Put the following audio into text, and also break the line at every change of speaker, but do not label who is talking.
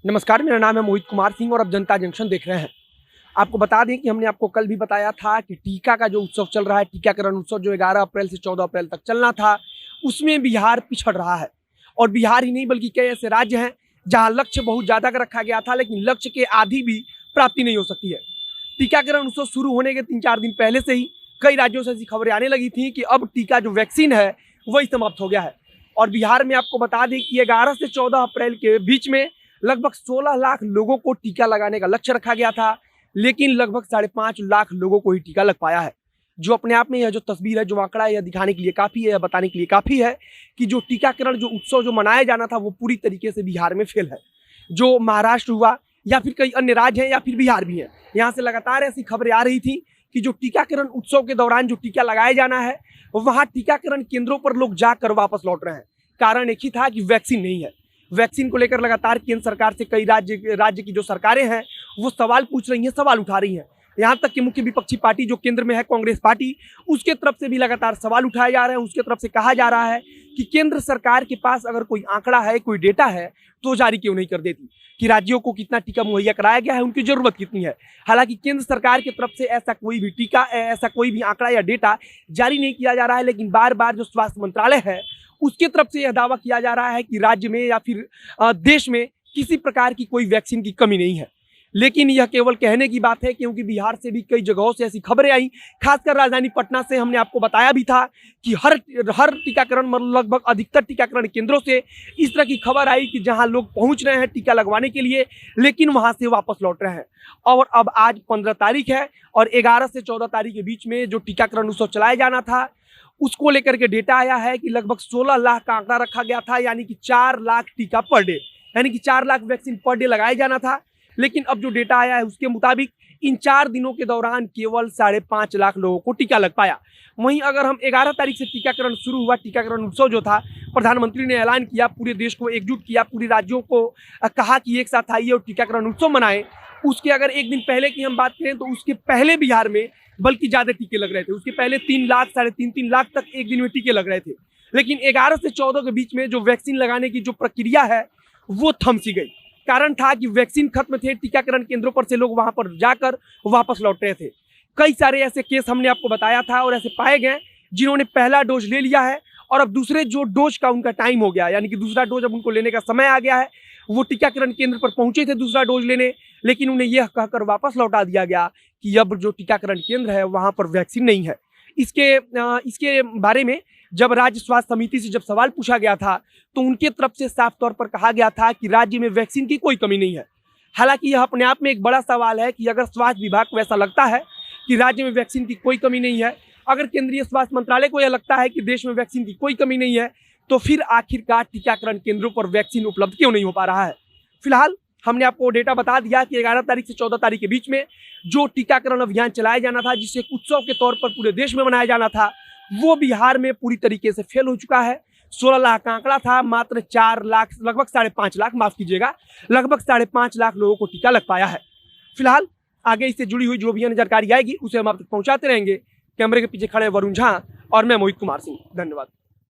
नमस्कार, मेरा नाम है मोहित कुमार सिंह और अब जनता जंक्शन देख रहे हैं। आपको बता दें कि हमने आपको कल भी बताया था कि टीका का जो उत्सव चल रहा है, टीकाकरण उत्सव जो 11 अप्रैल से 14 अप्रैल तक चलना था, उसमें बिहार पिछड़ रहा है। और बिहार ही नहीं बल्कि कई ऐसे राज्य हैं जहां लक्ष्य बहुत ज़्यादा का रखा गया था, लेकिन लक्ष्य के आधी भी प्राप्ति नहीं हो सकती है। टीकाकरण उत्सव शुरू होने के 3-4 दिन पहले से ही कई राज्यों से ऐसी खबरें आने लगी थी कि अब टीका जो वैक्सीन है वही समाप्त हो गया है। और बिहार में आपको बता दें कि 11 से 14 अप्रैल के बीच में लगभग 16 लाख लोगों को टीका लगाने का लक्ष्य रखा गया था, लेकिन लगभग 5.5 लाख लोगों को ही टीका लग पाया है। जो अपने आप में यह जो तस्वीर है, जो आंकड़ा है, यह दिखाने के लिए काफ़ी है, यह बताने के लिए काफ़ी है कि जो टीकाकरण जो उत्सव जो मनाया जाना था वो पूरी तरीके से बिहार में फेल है। जो महाराष्ट्र हुआ या फिर कई अन्य राज्य हैं या फिर बिहार भी है, यहाँ से लगातार ऐसी खबरें आ रही थी कि जो टीकाकरण उत्सव के दौरान जो टीका लगाया जाना है वहाँ टीकाकरण केंद्रों पर लोग जाकर वापस लौट रहे हैं। कारण एक ही था कि वैक्सीन नहीं है। वैक्सीन को लेकर लगातार केंद्र सरकार से कई राज्य की जो सरकारें हैं वो सवाल पूछ रही हैं, सवाल उठा रही हैं। यहाँ तक कि मुख्य विपक्षी पार्टी जो केंद्र में है, कांग्रेस पार्टी, उसके तरफ से भी लगातार सवाल उठाए जा रहे हैं। उसके तरफ से कहा जा रहा है कि केंद्र सरकार के पास अगर कोई आंकड़ा है, कोई डेटा है तो जारी क्यों नहीं कर देती कि राज्यों को कितना टीका मुहैया कराया गया है, उनकी जरूरत कितनी है। हालांकि केंद्र सरकार की तरफ से ऐसा कोई भी टीका, ऐसा कोई भी आंकड़ा या डेटा जारी नहीं किया जा रहा है, लेकिन बार बार जो स्वास्थ्य मंत्रालय है उसकी तरफ से यह दावा किया जा रहा है कि राज्य में या फिर देश में किसी प्रकार की कोई वैक्सीन की कमी नहीं है। लेकिन यह केवल कहने की बात है, क्योंकि बिहार से भी कई जगहों से ऐसी खबरें आई, खासकर राजधानी पटना से हमने आपको बताया भी था कि हर टीकाकरण लगभग अधिकतर टीकाकरण केंद्रों से इस तरह की खबर आई कि जहां लोग पहुंच रहे हैं टीका लगवाने के लिए, लेकिन वहां से वापस लौट रहे हैं। और अब आज 15 तारीख है और 11 से 14 तारीख के बीच में जो टीकाकरण उत्सव चलाया जाना था उसको लेकर के डेटा आया है कि लगभग 16 लाख का आंकड़ा रखा गया था, यानी कि 4 लाख टीका पर डे, यानी कि 4 लाख वैक्सीन पर डे लगाया जाना था। लेकिन अब जो डेटा आया है उसके मुताबिक इन 4 दिनों के दौरान केवल 5.5 लाख लोगों को टीका लग पाया। वहीं अगर हम 11 तारीख से टीकाकरण शुरू हुआ, टीकाकरण उत्सव जो था, प्रधानमंत्री ने ऐलान किया, पूरे देश को एकजुट किया, पूरे राज्यों को कहा कि एक साथ आइए और टीकाकरण उत्सव मनाएं। उसके अगर एक दिन पहले की हम बात करें तो उसके पहले बिहार में बल्कि ज़्यादा टीके लग रहे थे। उसके पहले 3 लाख, 3.5 लाख तक एक दिन में टीके लग रहे थे। लेकिन 11 से 14 के बीच में जो वैक्सीन लगाने की जो प्रक्रिया है वो थम सी गई। कारण था कि वैक्सीन खत्म थे, टीकाकरण केंद्रों पर से लोग वहां पर जाकर वापस लौट रहे थे। कई सारे ऐसे केस हमने आपको बताया था और ऐसे पाए गए जिन्होंने पहला डोज ले लिया है और अब दूसरे जो डोज का उनका टाइम हो गया, यानी कि दूसरा डोज अब उनको लेने का समय आ गया है। वो टीकाकरण केंद्र पर पहुंचे थे दूसरा डोज लेने, लेकिन उन्हें यह कहकर वापस लौटा दिया गया कि अब जो टीकाकरण केंद्र है वहां पर वैक्सीन नहीं है। इसके बारे में जब राज्य स्वास्थ्य समिति से जब सवाल पूछा गया था तो उनके तरफ से साफ तौर पर कहा गया था कि राज्य में वैक्सीन की कोई कमी नहीं है। हालांकि यह अपने आप में एक बड़ा सवाल है कि अगर स्वास्थ्य विभाग को ऐसा लगता है कि राज्य में वैक्सीन की कोई कमी नहीं है, अगर केंद्रीय स्वास्थ्य मंत्रालय को यह लगता है कि देश में वैक्सीन की कोई कमी नहीं है, तो फिर आखिरकार टीकाकरण केंद्रों पर वैक्सीन उपलब्ध क्यों नहीं हो पा रहा है। फिलहाल हमने आपको डेटा बता दिया कि 11 तारीख से 14 तारीख के बीच में जो टीकाकरण अभियान चलाया जाना था, जिसे एक उत्सव के तौर पर पूरे देश में मनाया जाना था, वो बिहार में पूरी तरीके से फेल हो चुका है। 16 लाख का आंकड़ा था, मात्र 4 लाख, लगभग 5.5 लाख, माफ कीजिएगा, लगभग 5.5 लाख लोगों को टीका लग पाया है। फिलहाल आगे इससे जुड़ी हुई जो भी जानकारी आएगी उसे हम आप तक पहुंचाते रहेंगे। कैमरे के पीछे खड़े वरुण झा और मैं मोहित कुमार सिंह। धन्यवाद।